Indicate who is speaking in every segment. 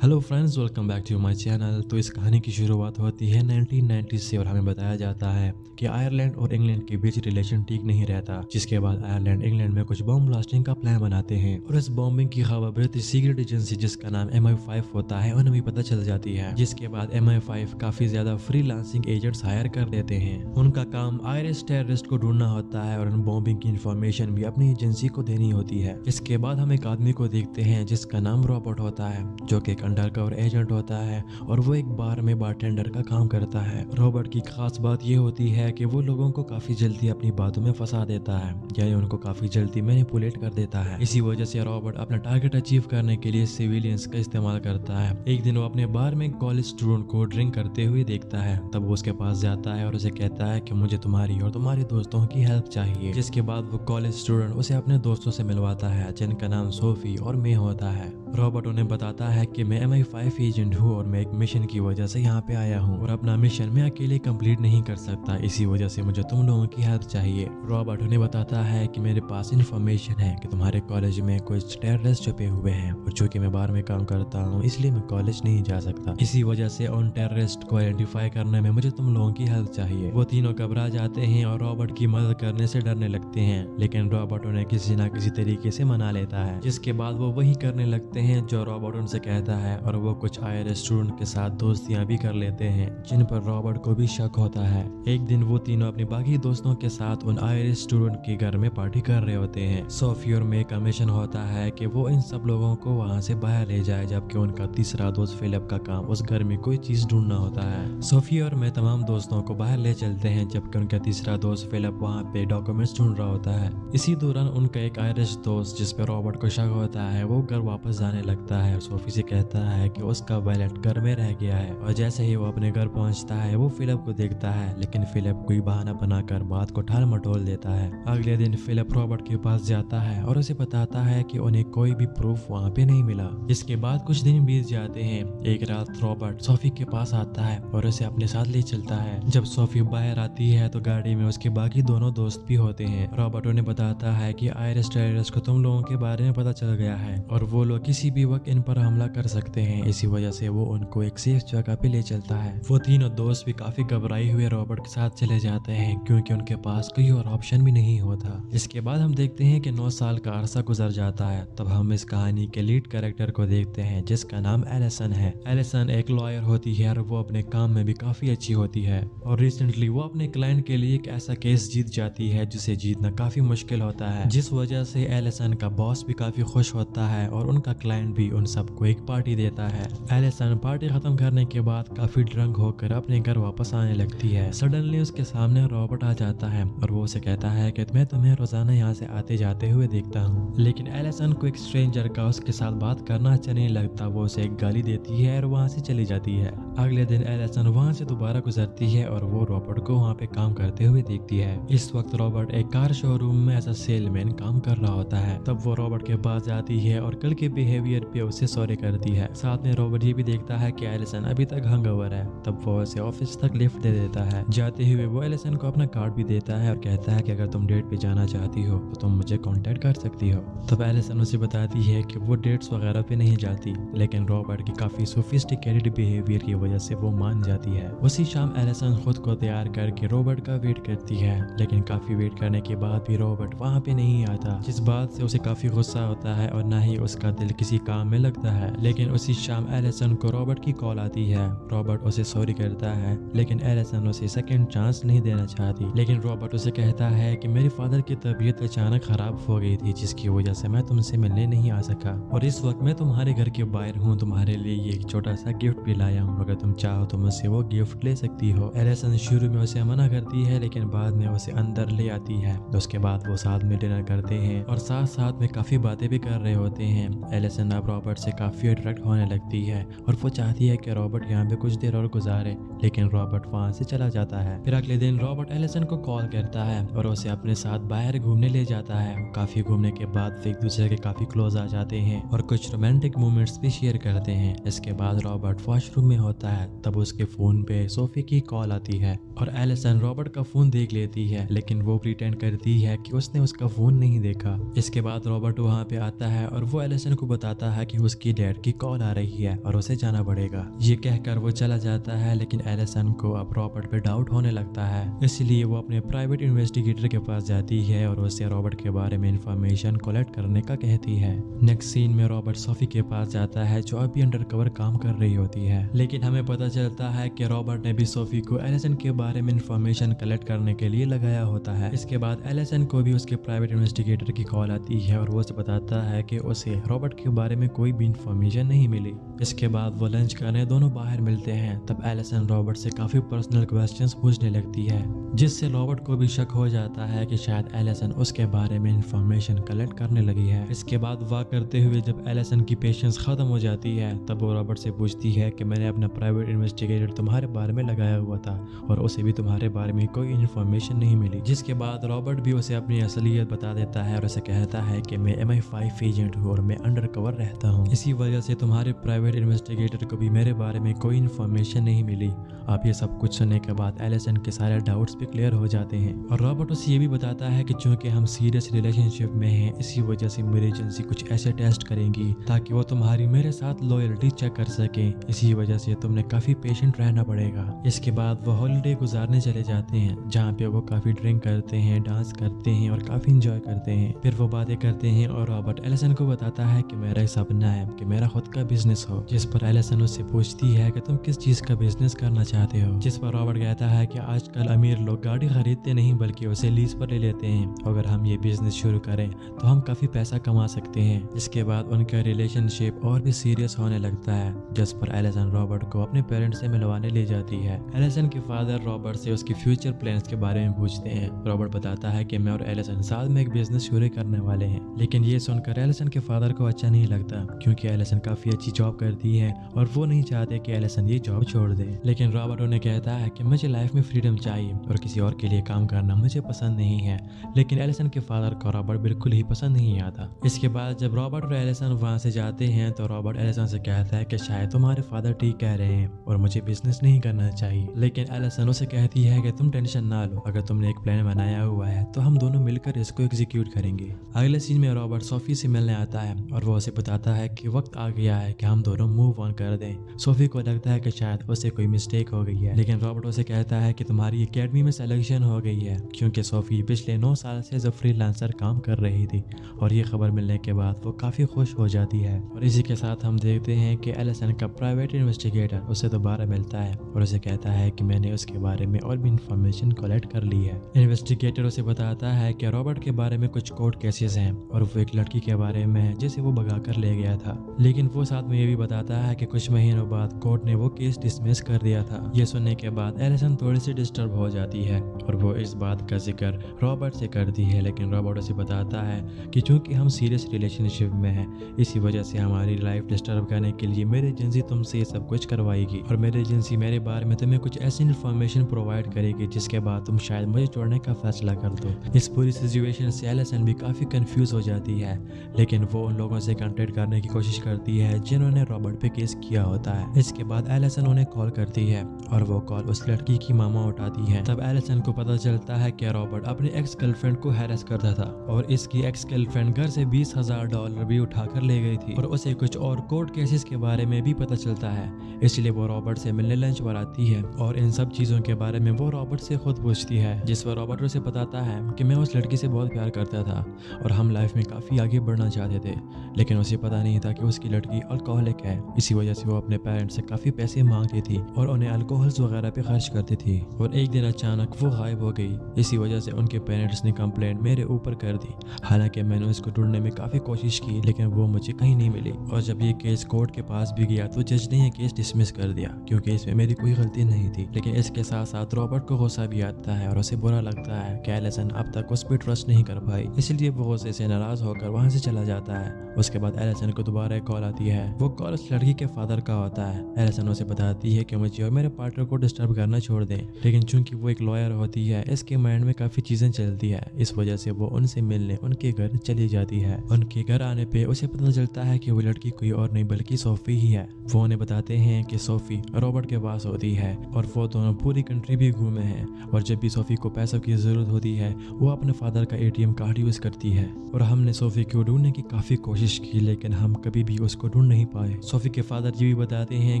Speaker 1: Hello friends, welcome back to my channel. तो इस कहानी की शुरुआत होती है 1990 से और हमें बताया जाता है कि आयरलैंड और इंग्लैंड के बीच रिलेशन ठीक नहीं रहता, जिसके बाद आयरलैंड इंग्लैंड में कुछ बॉम्ब ब्लास्टिंग का प्लान बनाते हैं और इस बॉम्बिंग की खबर ब्रिटिश सीक्रेट एजेंसी जिसका नाम MI5 होता है उन्हें भी पता चल जाती है, जिसके बाद MI5 काफी ज्यादा फ्रीलांसिंग एजेंट्स हायर कर लेते हैं। उनका काम आयरिश टेररिस्ट को ढूंढना होता है और उन बॉम्बिंग की इंफॉर्मेशन भी अपनी एजेंसी को देनी होती है। इसके बाद हम एक आदमी को देखते हैं जिसका नाम रॉबर्ट होता है, जो कि अंडरकवर एजेंट होता है और वो एक बार में बारटेंडर का काम करता है। रॉबर्ट की खास बात ये होती है कि वो लोगों को काफी जल्दी अपनी बातों में फंसा देता है, यानी उनको काफी जल्दी मैनिपुलेट कर देता है। इसी वजह से रॉबर्ट अपना टारगेट अचीव करने के लिए सिविलियंस का इस्तेमाल करता है। एक दिन वो अपने बार में कॉलेज स्टूडेंट को ड्रिंक करते हुए देखता है, तब वो उसके पास जाता है और उसे कहता है कि मुझे तुम्हारी और तुम्हारे दोस्तों की हेल्प चाहिए। जिसके बाद वो कॉलेज स्टूडेंट उसे अपने दोस्तों से मिलवाता है, जिनका नाम सोफी और मे होता है। रॉबर्ट उन्हें बताता है कि मैं MI5 एजेंट हूँ और मैं एक मिशन की वजह से यहाँ पे आया हूँ और अपना मिशन मैं अकेले कंप्लीट नहीं कर सकता, इसी वजह से मुझे तुम लोगों की हेल्प चाहिए। रॉबर्ट उन्हें बताता है कि मेरे पास इन्फॉर्मेशन है कि तुम्हारे कॉलेज में कुछ टेररिस्ट छुपे हुए हैं और चूंकि मैं बाहर में काम करता हूँ इसलिए मैं कॉलेज नहीं जा सकता। इसी वजह से उन टेररिस्ट को आइडेंटिफाई करने में मुझे तुम लोगों की हेल्प चाहिए। वो तीनों घबरा जाते हैं और रॉबर्ट की मदद करने से डरने लगते हैं, लेकिन रॉबर्ट उन्हें किसी न किसी तरीके से मना लेता है। जिसके बाद वो वही करने लगते हैं जो रॉबर्ट उनसे कहता है और वो कुछ आयरिश स्टूडेंट के साथ दोस्तियां भी कर लेते हैं, जिन पर रॉबर्ट को भी शक होता है। एक दिन वो तीनों अपने बाकी दोस्तों के साथ उन आयरिश स्टूडेंट के घर में पार्टी कर रहे होते हैं। सोफी और मे का मिशन होता है कि वो इन सब लोगों को वहां से बाहर ले जाए, जबकि उनका तीसरा दोस्त फिलिप का काम उस घर में कोई चीज ढूंढना होता है। सोफी और मे तमाम दोस्तों को बाहर ले चलते हैं, जबकि उनका तीसरा दोस्त फिलिप वहाँ पे डॉक्यूमेंट्स ढूंढ रहा होता है। इसी दौरान उनका एक आयरिश दोस्त जिसपे रॉबर्ट को शक होता है वो घर वापस जाने लगता है और सोफी से कहता है कि उसका वैलेट घर में रह गया है। और जैसे ही वो अपने घर पहुंचता है वो फिलिप को देखता है, लेकिन फिलिप कोई बहाना बनाकर बात को टाल मटोल देता है। अगले दिन फिलिप रॉबर्ट के पास जाता है और उसे बताता है कि उन्हें कोई भी प्रूफ वहाँ पे नहीं मिला। इसके बाद कुछ दिन बीत जाते हैं। एक रात रॉबर्ट सोफी के पास आता है और उसे अपने साथ ले चलता है। जब सोफी बाहर आती है तो गाड़ी में उसके बाकी दोनों दोस्त भी होते हैं। रॉबर्ट उन्हें बताता है कि आयरिश टेररिस्ट को तुम लोगों के बारे में पता चल गया है और वो लोग किसी भी वक्त इन पर हमला कर सकते हैं, इसी वजह से वो उनको एक सेफ जगह पे ले चलता है। वो तीनों दोस्त भी काफी घबराए हुए रॉबर्ट के साथ चले जाते हैं, क्योंकि उनके पास कोई और ऑप्शन भी नहीं होता। इसके बाद हम देखते हैं कि 9 साल का अरसा गुजर जाता है। तब हम इस कहानी के लीड कैरेक्टर को देखते हैं जिसका नाम एलिसन है। एलिसन एक लॉयर होती है और वो अपने काम में भी काफी अच्छी होती है और रिसेंटली वो अपने क्लाइंट के लिए एक ऐसा केस जीत जाती है जिसे जीतना काफी मुश्किल होता है, जिस वजह से एलिसन का बॉस भी काफी खुश होता है और उनका क्लाइंट भी उन सबको एक पार्टी देता है। एलिसन पार्टी खत्म करने के बाद काफी ड्रंक होकर अपने घर वापस आने लगती है। सडनली उसके सामने रॉबर्ट आ जाता है और वो उसे कहता है कि मैं तुम्हें रोजाना यहाँ से आते जाते हुए देखता हूँ, लेकिन एलिसन को एक स्ट्रेंजर का उसके साथ बात करना अच्छा नहीं लगता। वो उसे एक गाली देती है और वहाँ से चली जाती है। अगले दिन एलिसन वहाँ से दोबारा गुजरती है और वो रॉबर्ट को वहाँ पे काम करते हुए देखती है। इस वक्त रॉबर्ट एक कार शोरूम में एज अ सेलमैन काम कर रहा होता है। तब वो रॉबर्ट के पास जाती है और कल के बिहेवियर पे उसे सॉरी करती है। साथ में रॉबर्ट ये भी देखता है कि एलिसन अभी तक हंगओवर है। तब वो उसे ऑफिस तक लिफ्ट दे देता है। जाते हुए वो एलिसन को अपना कार्ड भी देता है और कहता है कि अगर तुम डेट पे जाना चाहती हो तो तुम मुझे कांटेक्ट कर सकती हो। तब एलिसन उसे बताती है कि वो डेट्स वगैरह पे नहीं जाती, लेकिन रॉबर्ट की काफी सोफिस्टिकेटेड बिहेवियर की वजह से वो मान जाती है। उसी शाम एलिसन खुद को तैयार करके रॉबर्ट का वेट करती है, लेकिन काफी वेट करने के बाद भी रॉबर्ट वहाँ पे नहीं आता, जिस बात से उसे काफी गुस्सा होता है और न ही उसका दिल किसी काम में लगता है। लेकिन उसी शाम एलिसन को रॉबर्ट की कॉल आती है। रॉबर्ट उसे सॉरी करता है, लेकिन एलिसन उसे सेकंड चांस नहीं देना चाहती। लेकिन रॉबर्ट उसे कहता है कि मेरे फादर की तबीयत अचानक खराब हो गई थी, जिसकी वजह से मैं तुमसे मिलने नहीं आ सका और इस वक्त मैं तुम्हारे घर के बाहर हूँ। तुम्हारे लिए ये एक छोटा सा गिफ्ट भी लाया हूँ, अगर तुम चाहो तो मुझसे वो गिफ्ट ले सकती हो। एलिसन शुरू में उसे मना करती है, लेकिन बाद में उसे अंदर ले आती है। उसके बाद वो साथ में डिनर करते हैं और साथ साथ में काफी बातें भी कर रहे होते हैं। एलिसन अब रॉबर्ट से काफी अट्रैक्ट होने लगती है और वो चाहती है कि रॉबर्ट यहाँ पे कुछ देर और गुजारे, लेकिन रॉबर्ट वहाँ से चला जाता है। फिर अगले दिन रॉबर्ट एलिसन को कॉल करता है और उसे अपने साथ बाहर घूमने ले जाता है। काफी घूमने के बाद एक दूसरे के काफी क्लोज आ जाते हैं और कुछ रोमांटिक मोमेंट्स भी शेयर करते हैं। इसके बाद रॉबर्ट वॉशरूम में होता है, तब उसके फोन पे सोफी की कॉल आती है और एलिसन रॉबर्ट का फोन देख लेती है, लेकिन वो प्रिटेंड करती है कि उसने उसका फोन नहीं देखा। इसके बाद रॉबर्ट वहाँ पे आता है और वो एलिसन को बताता है कि उसकी डैड की कॉल कॉल आ रही है और उसे जाना पड़ेगा। ये कहकर वो चला जाता है, लेकिन एलिसन को अब रॉबर्ट पे डाउट होने लगता है, इसलिए वो अपने प्राइवेट इन्वेस्टिगेटर के पास जाती है और उससे रॉबर्ट के बारे में इंफॉर्मेशन कलेक्ट करने का कहती है। नेक्स्ट सीन में रॉबर्ट सोफी के पास जाता है जो अभी अंडरकवर काम कर रही होती है, लेकिन हमें पता चलता है कि रॉबर्ट ने भी सोफी को एलिसन के बारे में इंफॉर्मेशन कलेक्ट करने के लिए लगाया होता है। इसके बाद एलिसन को भी उसके प्राइवेट इन्वेस्टिगेटर की कॉल आती है और वो उसे बताता है कि उसे रॉबर्ट के बारे में कोई भी इंफॉर्मेशन नहीं मिली। इसके बाद वो लंच करने दोनों बाहर मिलते हैं। तब एलिसन रॉबर्ट से काफी पर्सनल क्वेश्चंस पूछने लगती है, जिससे रॉबर्ट को भी शक हो जाता है कि शायद एलिसन उसके बारे में इंफॉर्मेशन कलेक्ट करने लगी है। इसके बाद वाक करते हुए जब एलिसन की पेशेंस खत्म हो जाती है, तब वो रॉबर्ट से पूछती है कि मैंने अपना प्राइवेट इन्वेस्टिगेटर तुम्हारे बारे में लगाया हुआ था और उसे भी तुम्हारे बारे में कोई इन्फॉर्मेशन नहीं मिली। जिसके बाद रॉबर्ट भी उसे अपनी असलियत बता देता है और उसे कहता है कि मैं MI5 एजेंट हूँ और मैं अंडरकवर रहता हूँ, इसी वजह से तुम्हारे प्राइवेट इन्वेस्टिगेटर को भी मेरे बारे में कोई इन्फॉर्मेशन नहीं मिली। आप ये सब कुछ सुनने के बाद एलिसन के सारे डाउट्स भी क्लियर हो जाते हैं और रॉबर्ट उसे ये भी बताता है कि चूंकि हम सीरियस रिलेशनशिप में हैं, इसी वजह से मेरी एजेंसी कुछ ऐसे टेस्ट करेंगी ताकि वो तुम्हारी मेरे साथ लॉयल्टी चेक कर सके। इसी वजह से तुमने काफी पेशेंट रहना पड़ेगा। इसके बाद वो हॉलीडे गुजारने चले जाते हैं, जहाँ पे वो काफी ड्रिंक करते हैं, डांस करते हैं और काफी इंजॉय करते हैं। फिर वो बातें करते हैं और रॉबर्ट एलिसन को बताता है कि मेरा सपना है कि मेरा खुद का बिजनेस हो। जिस पर एलिसन उससे पूछती है कि तुम किस चीज का बिजनेस करना चाहते हो, जिस पर रॉबर्ट कहता है कि आजकल अमीर लोग गाड़ी खरीदते नहीं बल्कि उसे लीज पर ले लेते हैं। अगर हम ये बिजनेस शुरू करें तो हम काफी पैसा कमा सकते हैं। इसके बाद उनका रिलेशनशिप और भी सीरियस होने लगता है, जिस पर एलिसन रॉबर्ट को अपने पेरेंट्स से मिलवाने ले जाती है। एलिसन के फादर रॉबर्ट से उसकी फ्यूचर प्लान्स के बारे में पूछते हैं। रॉबर्ट बताता है कि मैं और एलिसन साथ में एक बिजनेस शुरू करने वाले हैं, लेकिन ये सुनकर एलिसन के फादर को अच्छा नहीं लगता, क्योंकि एलिसन काफी अच्छी जॉब करती है और वो नहीं चाहते कि एलिसन ये जॉब छोड़ दे। लेकिन रॉबर्ट उन्हें कहता है कि मुझे लाइफ में फ्रीडम चाहिए और किसी और के लिए काम करना मुझे पसंद नहीं है। लेकिन एलिसन के फादर को रॉबर्ट बिल्कुल ही पसंद नहीं आता। इसके बाद जब रॉबर्ट और एलिसन वहाँ से जाते हैं तो रॉबर्ट एलिसन से कहता है कि शायद तुम्हारे फादर ठीक कह रहे हैं और मुझे बिजनेस नहीं करना चाहिए। लेकिन एलिसन उसे कहती है कि तुम टेंशन ना लो, अगर तुमने एक प्लान बनाया हुआ है तो हम दोनों मिलकर इसको एग्जीक्यूट करेंगे। अगले सीन में रॉबर्ट सोफी से मिलने आता है और वो उसे बताता है कि वक्त आ गया है कि हम दोनों मूव ऑन कर दें। सोफी को लगता है कि शायद उससे कोई मिस्टेक हो गई है, लेकिन रॉबर्ट उसे कहता है कि तुम्हारी एकेडमी में सिलेक्शन हो गई है, क्योंकि सोफी पिछले 9 साल से जो फ्रीलांसर काम कर रही थी। और ये खबर मिलने के बाद वो काफी खुश हो जाती है। और इसी के साथ हम देखते हैं कि एलिसन का प्राइवेट इन्वेस्टिगेटर उसे दोबारा मिलता है और उसे कहता है कि मैंने उसके बारे में और भी इंफॉर्मेशन कलेक्ट कर ली है। इन्वेस्टिगेटर उसे बताता है कि रॉबर्ट के बारे में कुछ कोर्ट केसेस हैं और वो एक लड़की के बारे में है जिसे वो भगा कर ले गया था। लेकिन वो साथ में ये भी बताता है कि कुछ महीनों बाद कोर्ट ने वो केस डिसमिस कर दिया था। ये सुनने के बाद एलिसन थोड़ी सी डिस्टर्ब हो जाती है और वो इस बात का जिक्र रॉबर्ट से करती है, लेकिन रॉबर्ट उसे बताता है कि चूंकि हम सीरियस रिलेशनशिप में हैं, इसी वजह से हमारी लाइफ डिस्टर्ब करने के लिए मेरी एजेंसी तुमसे ये सब कुछ करवाएगी और मेरी एजेंसी मेरे बारे में तुम्हें कुछ ऐसी इन्फॉर्मेशन प्रोवाइड करेगी जिसके बाद तुम शायद मुझे छोड़ने का फैसला कर दो। इस पूरी सिचुएशन से एलिसन भी काफी कंफ्यूज हो जाती है, लेकिन वो उन लोगों से कांटेक्ट करने की कोशिश करती है जिन्होंने रॉबर्ट पे केस किया होता है। इसके बाद एलिसन उन्हें कॉल करती है और वो कॉल उस लड़की की मामा उठाती है। तब एलिसन को पता चलता है कि रॉबर्ट अपनी एक्स गर्लफ्रेंड को हैरेस करता था और इसकी एक्स गर्लफ्रेंड घर से $20,000 भी उठाकर ले गई थी और उसे कुछ और कोर्ट केसेस के बारे में भी पता चलता है। इसलिए वो रॉबर्ट से मिलने लंच पर आती है और इन सब चीजों के बारे में वो रॉबर्ट से खुद पूछती है, जिस पर रॉबर्ट उसे बताता है कि मैं उस लड़की से बहुत प्यार करता था और हम लाइफ में काफी आगे बढ़ना चाहते थे, लेकिन उसे पता नहीं था कि उसकी लड़की अल्कोहलिक है। इसी वजह से वो अपने पेरेंट्स से काफी पैसे मांगती थी और उन्हें अल्कोहल्स वगैरह पे खर्च करती थी और एक दिन अचानक वो गायब हो गई। इसी वजह से उनके पेरेंट्स ने कंप्लेंट मेरे ऊपर कर दी। हालांकि मैंने उसको ढूंढने में काफी कोशिश की, लेकिन वो मुझे कहीं नहीं मिली और जब ये केस कोर्ट के पास भी गया तो जज ने ये केस डिसमिस कर दिया क्योंकि इसमें मेरी कोई गलती नहीं थी। लेकिन इसके साथ साथ रॉबर्ट को गुस्सा भी आता है और उसे बुरा लगता है कि एलिसन अब तक उस पर ट्रस्ट नहीं कर पाई, इसलिए वो गुस्से से नाराज होकर वहां से चला जाता है। उसके बाद एलिसन को दोबारा एक कॉल आती है। वो कॉल उस लड़की के फादर का होता है। एलिसन उसे बताती है कि मुझे और मेरे पार्टनर को डिस्टर्ब करना छोड़ दें, लेकिन चूंकि वो एक लॉयर होती है इसके माइंड में काफी चीजें चलती है, इस वजह से वो उनसे मिलने उनके घर चली जाती है। उनके घर आने पे उसे पता चलता है कि वो लड़की कोई और नहीं बल्कि सोफी ही है। वो उन्हें बताते हैं कि सोफी रॉबर्ट के पास होती है और वो दोनों पूरी कंट्री भी घूमे हैं और जब भी सोफी को पैसों की जरूरत होती है वो अपने फादर का ATM कार्ड यूज करती है। और हमने सोफी को ढूंढने की काफी कोशिश की, लेकिन हम कभी भी उसको ढूंढ ढूंढ नहीं पाए। सोफी के फादर जी भी बताते हैं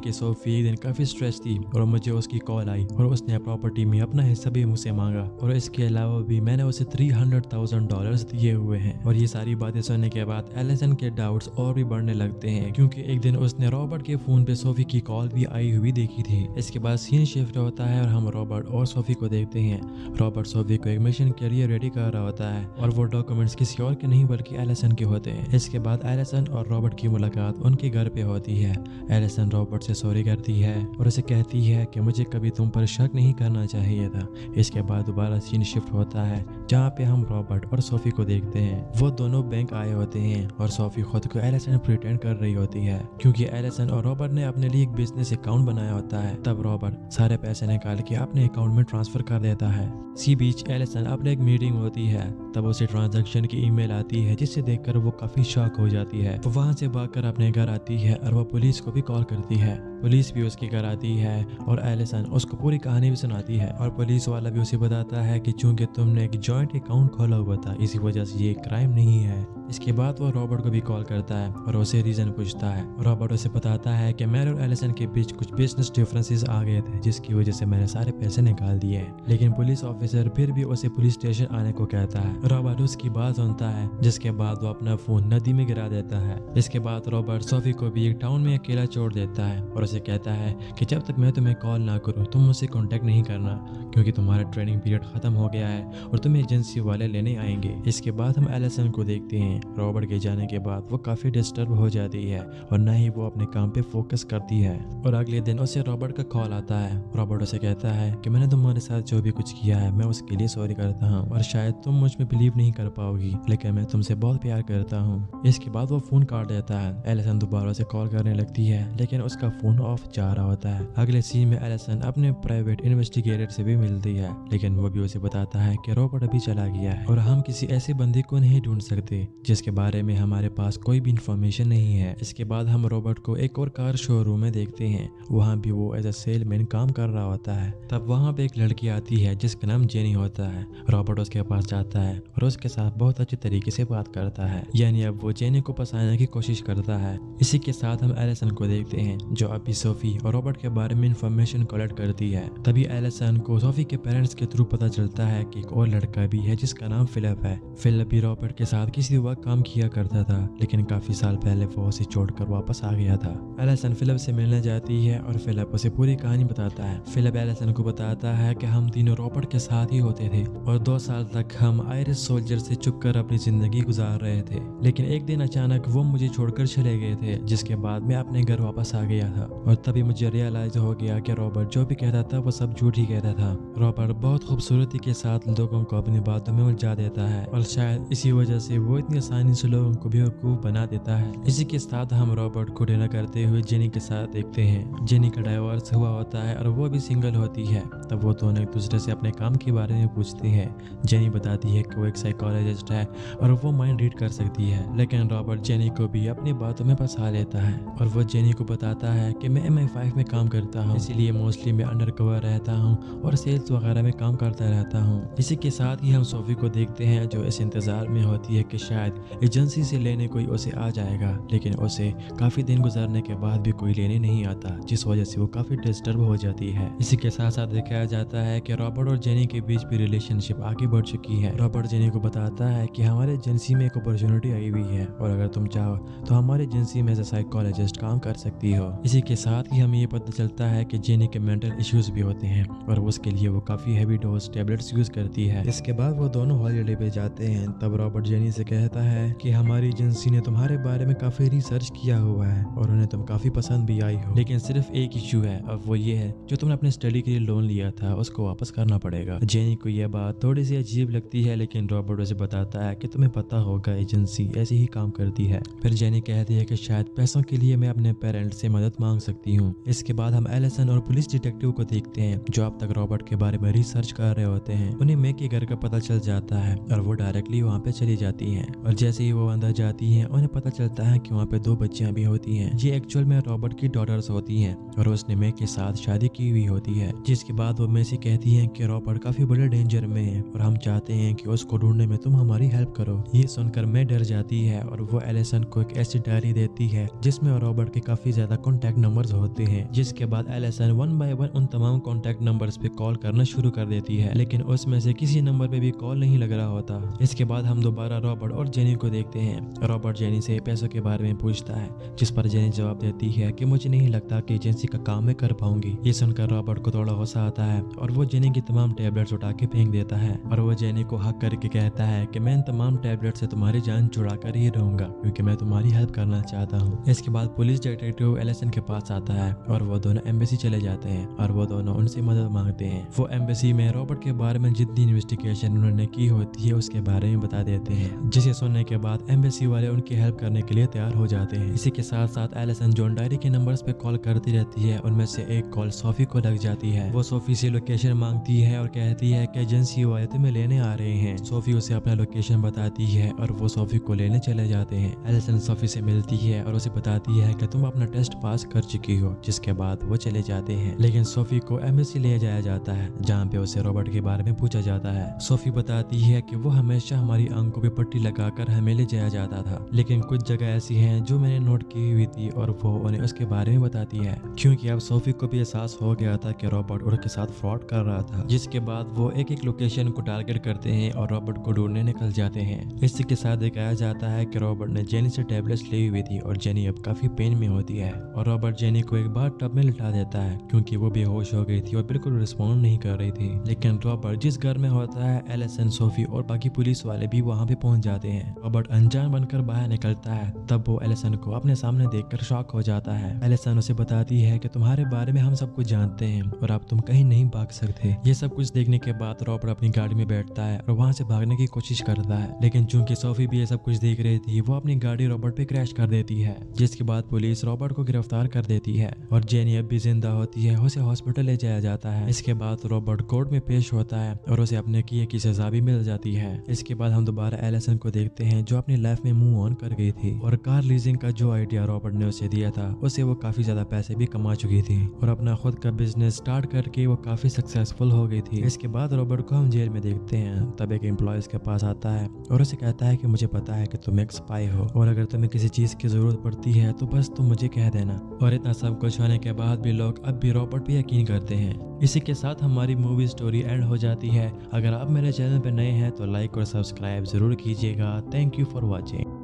Speaker 1: कि सोफी एक दिन काफी स्ट्रेस थी और मुझे उसकी कॉल आई और उसने प्रॉपर्टी में अपना हिस्सा भी मुझसे मांगा और इसके अलावा भी मैंने उसे $300,000 दिए हुए हैं। और ये सारी बातें सुनने के बाद एलिसन के डाउट्स और भी बढ़ने लगते हैं, क्योंकि एक दिन उसने रॉबर्ट के फोन पे सोफी की कॉल भी आई हुई देखी थी। इसके बाद सीन शिफ्ट होता है और हम रॉबर्ट और सोफी को देखते हैं। रॉबर्ट सोफी को एक मिशन के लिए रेडी कर रहा होता है और वो डॉक्यूमेंट्स किसी और के नहीं बल्कि एलिसन के होते हैं। इसके बाद एलिसन और रॉबर्ट की मुलाकात उनके घर पे होती है। एलिसन रॉबर्ट से सॉरी करती है और उसे कहती है कि मुझे कभी तुम पर शक नहीं करना चाहिए था। इसके बाद दोबारा सीन शिफ्ट होता है जहाँ पे हम रॉबर्ट और सोफी को देखते हैं। वो दोनों बैंक आए होते हैं और सोफी खुद को एलिसन प्रिटेंड कर रही होती है, क्योंकि एलिसन और रॉबर्ट ने अपने लिए एक बिजनेस अकाउंट बनाया होता है। तब रॉबर्ट सारे पैसे निकाल के अपने अकाउंट में ट्रांसफर कर देता है। इसी बीच एलिसन अपने एक मीटिंग होती है, तब उसे ट्रांजैक्शन की ईमेल आती है जिसे देखकर वो काफी शॉक हो जाती है। वो वहां से भागकर अपने घर आती है और वो पुलिस को भी कॉल करती है। पुलिस भी उसके घर आती है और एलिसन उसको पूरी कहानी भी सुनाती है और पुलिस वाला भी उसे बताता है कि चूंकि तुमने एक जॉइंट अकाउंट खोला हुआ था इसी वजह से ये क्राइम नहीं है। इसके बाद वो रॉबर्ट को भी कॉल करता है और उसे रीजन पूछता है। रॉबर्ट उसे बताता है कि मेरे और एलिसन के बीच कुछ बिजनेस डिफरेंसेस आ गए थे जिसकी वजह से मैंने सारे पैसे निकाल दिए, लेकिन पुलिस ऑफिसर फिर भी उसे पुलिस स्टेशन आने को कहता है। रॉबर्ट उसकी बात सुनता है, जिसके बाद वो अपना फोन नदी में गिरा देता है। इसके बाद रॉबर्ट सोफी को भी एक टाउन में अकेला छोड़ देता है और उसे कहता है कि जब तक मैं तुम्हें कॉल ना करूं तुम मुझसे कांटेक्ट नहीं करना, क्योंकि तुम्हारा ट्रेनिंग पीरियड खत्म हो गया है और तुम्हें एजेंसी वाले लेने आएंगे। इसके बाद हम एलिसन को देखते हैं। रॉबर्ट के जाने के बाद वो काफी डिस्टर्ब हो जाती है और ना ही वो अपने काम पे फोकस करती है। और अगले दिन उसे रॉबर्ट का कॉल आता है। रॉबर्ट उसे कहता है कि मैंने तुम्हारे साथ जो भी कुछ किया है मैं उसके लिए सॉरी करता हूँ और शायद तुम मुझ में बिलीव नहीं कर पाओगी, लेकिन मैं तुमसे बहुत प्यार करता हूँ। इसके बाद वो फोन काट देता है। एलिसन दोबारा से कॉल करने लगती है लेकिन उसका फोन ऑफ जा रहा होता है। अगले सीन में एलिसन अपने प्राइवेट इन्वेस्टिगेटर से भी मिलती है, लेकिन वो भी उसे बताता है कि रॉबर्ट अभी चला गया है और हम किसी ऐसे बंदे को नहीं ढूंढ सकते जिसके बारे में हमारे पास कोई भी इंफॉर्मेशन नहीं है। इसके बाद हम रॉबर्ट को एक और कार शोरूम में देखते हैं। वहाँ भी वो एज अ सेलमैन काम कर रहा होता है। तब वहाँ पे एक लड़की आती है जिसका नाम जेनी होता है। रॉबर्ट उसके पास जाता है और उसके साथ बहुत अच्छे तरीके से बात करता है, यानी अब वो जेनी को फंसाने की कोशिश करता है। इसी के साथ हम एलिसन को देखते हैं जो अभी सोफी और रॉबर्ट के बारे में इंफॉर्मेशन कलेक्ट करती है। तभी एलिसन को सोफी के पेरेंट्स के थ्रू पता चलता है कि एक और लड़का भी है जिसका नाम फिलिप है। फिलिप भी रॉबर्ट के साथ किसी वक्त काम किया करता था, लेकिन काफी साल पहले वो उसे छोड़कर वापस आ गया था। एलिसन फिलिप से मिलने जाती है और फिलिप उसे पूरी कहानी बताता है। फिलिप एलिसन को बताता है कि हम तीनों रॉबर्ट के साथ ही होते थे और 2 साल तक हम आयरिश सोल्जर से छुपकर अपनी जिंदगी गुजार रहे थे, लेकिन एक दिन अचानक वो मुझे छोड़कर चले गए थे, जिसके बाद मैं अपने घर वापस आ गया था और तभी मुझे रियलाइज हो गया कि रॉबर्ट जो भी कहता था वो सब झूठ ही कहता था। रॉबर्ट बहुत खूबसूरती के साथ लोगों को अपनी बातों में उलझा देता है और शायद इसी वजह से वो इतनी आसानी से लोगों को बेवकूफ बना देता है। इसी के साथ हम रॉबर्ट को डिनर करते हुए जेनी के साथ देखते हैं। जेनी का डाइवोर्स हुआ होता है और वो भी सिंगल होती है। तब वो दोनों एक दूसरे से अपने काम के बारे में पूछते हैं। जेनी बताती है कि वो एक साइकोलॉजिस्ट है और वो माइंड रीड कर सकती है, लेकिन रॉबर्ट जेनी को भी अपनी बातों में फंसा लेता है और वो जेनी को बताता है कि मैं MI5 में काम करता हूँ, इसीलिए मोस्टली मैं अंडरकवर रहता हूँ और सेल्स वगैरह में काम करता रहता हूँ। इसी के साथ ही हम सोफी को देखते हैं जो इस इंतजार में होती है कि शायद एजेंसी से लेने कोई उसे आ जाएगा, लेकिन उसे काफी दिन गुजरने के बाद भी कोई लेने नहीं आता, जिस वजह से वो काफी डिस्टर्ब हो जाती है। इसी के साथ साथ दिखाया जाता है कि रॉबर्ट और जेनी के बीच भी रिलेशनशिप आगे बढ़ चुकी है। रॉबर्ट जेनी को बताता है कि हमारे एजेंसी में एक अपॉर्चुनिटी आई हुई है और अगर तुम चाहो तो हमारी एजेंसी में एज अ साइकोलॉजिस्ट काम कर सकती हो। इसी के साथ ही हमें ये पता चलता है कि जेनी के मेंटल इश्यूज भी होते हैं और उसके लिए वो काफी हैवी डोज टेबलेट्स यूज करती है। इसके बाद वो दोनों हॉलीडे पे जाते हैं। तब रॉबर्ट जेनी से कहता है कि हमारी एजेंसी ने तुम्हारे बारे में काफी रिसर्च किया हुआ है और उन्हें तुम काफी पसंद भी आई हो, लेकिन सिर्फ एक इश्यू है और वो ये है जो तुमने अपने स्टडी के लिए लोन लिया था उसको वापस करना पड़ेगा। जेनी को यह बात थोड़ी सी अजीब लगती है, लेकिन रॉबर्ट उसे बताता है कि तुम्हें पता होगा एजेंसी ऐसे ही काम करती है। फिर जेनी कहती है कि शायद पैसों के लिए मैं अपने पेरेंट्स से मदद मांग सकती हूँ। इसके बाद हम एलिसन और पुलिस डिटेक्टिव को देखते हैं जो अब तक रॉबर्ट के बारे में रिसर्च कर रहे होते हैं। उन्हें मे के घर का पता चल जाता है और वो डायरेक्टली वहाँ पे चली जाती हैं और जैसे ही वो अंदर जाती हैं उन्हें पता चलता है कि वहाँ पे 2 बच्चियां भी होती हैं। ये एक्चुअल में रॉबर्ट की डॉटर्स होती हैं और उसने मे के साथ शादी की हुई होती है। जिसके बाद वो मे से कहती है कि रॉबर्ट काफी बड़े डेंजर में है और हम चाहते हैं कि उसको ढूंढने में तुम हमारी हेल्प करो। ये सुनकर मे डर जाती है और वो एलिसन को एक ऐसी डायरी दे देती है जिसमें रॉबर्ट के काफी ज्यादा कॉन्टैक्ट नंबर्स होते हैं। जिसके बाद एलिसन 1 बाय 1 उन तमाम कॉन्टैक्ट नंबर्स पे कॉल करना शुरू कर देती है, लेकिन उसमें से किसी नंबर पे भी कॉल नहीं लग रहा होता। इसके बाद हम दोबारा रॉबर्ट और जेनी को देखते हैं। रॉबर्ट जेनी से पैसों के बारे में पूछता है, जिस पर जेनी जवाब देती है कि मुझे नहीं लगता कि एजेंसी का काम मैं कर पाऊंगी। ये सुनकर रॉबर्ट को थोड़ा गुस्सा आता है और वो जेनी की तमाम टैबलेट्स उठा के फेंक देता है और वो जेनी को हक करके कहता है कि मैं इन तमाम टैबलेट से तुम्हारी जान छुड़ा कर ही रहूंगा क्योंकि मैं तुम्हारी हेल्प करना चाहता हूँ। इसके बाद पुलिस डिटेक्टिव एलिसन के पास आता है और वो दोनों एम्बेसी चले जाते हैं और वो दोनों उनसे मदद मांगते हैं। वो एम्बेसी में रॉबर्ट के बारे में जितनी इन्वेस्टिगेशन उन्होंने की होती है उसके बारे में बता देते हैं, जिसे सुनने के बाद एम्बेसी वाले उनकी हेल्प करने के लिए तैयार हो जाते हैं। इसी के साथ साथ एलिसन जॉन डायरी के नंबर्स पे कॉल करती रहती है। उनमें से एक कॉल सोफी को लग जाती है। वो सोफी से लोकेशन मांगती है और कहती है कि एजेंसी वाले तुम्हें लेने आ रहे हैं। सोफी उसे अपना लोकेशन बताती है और वो सोफी को लेने चले जाते हैं। एलिसन सोफी से मिलती है और उसे बताती है कि तुम अपना टेस्ट पास कर चुकी हो, जिसके बाद वो चले जाते हैं। लेकिन सोफी को एम्बेसी ले जाया जाता है जहाँ पे उसे रॉबर्ट के बारे में पूछा जाता है। सोफी बताती है कि वो हमेशा हमारी आंखों पे पट्टी लगाकर हमें ले जाया जाता था, लेकिन कुछ जगह ऐसी हैं जो मैंने नोट की हुई थी और वो उन्हें उसके बारे में बताती है, क्योंकि अब सोफी को भी एहसास हो गया था कि रॉबर्ट उनके साथ फ्रॉड कर रहा था। जिसके बाद वो एक एक लोकेशन को टारगेट करते हैं और रॉबर्ट को ढूंढने निकल जाते हैं। इसी के साथ दिखाया जाता है कि रॉबर्ट ने जेनी से टैबलेट्स ली हुई थी और जेनी अब काफी पेन में होती है और रॉबर्ट जेनी को एक बार टब में लिटा देता है क्योंकि वो बेहोश हो गई थी और बिल्कुल रिस्पॉन्ड नहीं कर रही थी। लेकिन रॉबर्ट जिस घर में होता है, एलिसन, सोफी और बाकी पुलिस वाले भी वहाँ पे पहुंच जाते हैं। रॉबर्ट अनजान बनकर बाहर निकलता है, तब वो एलिसन को अपने सामने देखकर शॉक हो जाता है। एलिसन उसे बताती है कि तुम्हारे बारे में हम सब कुछ जानते हैं और अब तुम कहीं नहीं भाग सकते। ये सब कुछ देखने के बाद रॉबर्ट अपनी गाड़ी में बैठता है और वहाँ से भागने की कोशिश करता है, लेकिन चूंकि सोफी भी ये सब कुछ देख रही थी, वो अपनी गाड़ी रॉबर्ट पे क्रैश कर देती है। जिसके बाद पुलिस रॉबर्ट को गिरफ्तार कर देती है और जेनी अब भी जिंदा होती है। उसे हॉस्पिटल ले जाया जाता है। इसके बाद रॉबर्ट कोर्ट में पेश होता है और उसे अपने किए की सजा भी मिल जाती है। इसके बाद हम दोबारा एलिसन को देखते हैं जो अपनी लाइफ में मूव ऑन कर गई थी और कार लीजिंग का जो आइडिया रॉबर्ट ने उसे दिया था उससे वो काफी ज्यादा पैसे भी कमा चुकी थी और अपना खुद का बिजनेस स्टार्ट करके वो काफी सक्सेसफुल हो गई थी। इसके बाद रॉबर्ट को हम जेल में देखते हैं। तब एक एम्प्लॉय के पास आता है और उसे कहता है कि मुझे पता है कि तुम एक स्पाई हो और अगर तुम्हें किसी चीज की जरूरत पड़ती है तो बस तुम मुझे कह देना। और इतना सब कुछ होने के बाद भी लोग अब भी रॉबर्ट पे यकीन करते हैं। इसी के साथ हमारी मूवी स्टोरी एंड हो जाती है। अगर आप मेरे चैनल पे नए हैं तो लाइक और सब्सक्राइब जरूर कीजिएगा। Thank you for watching.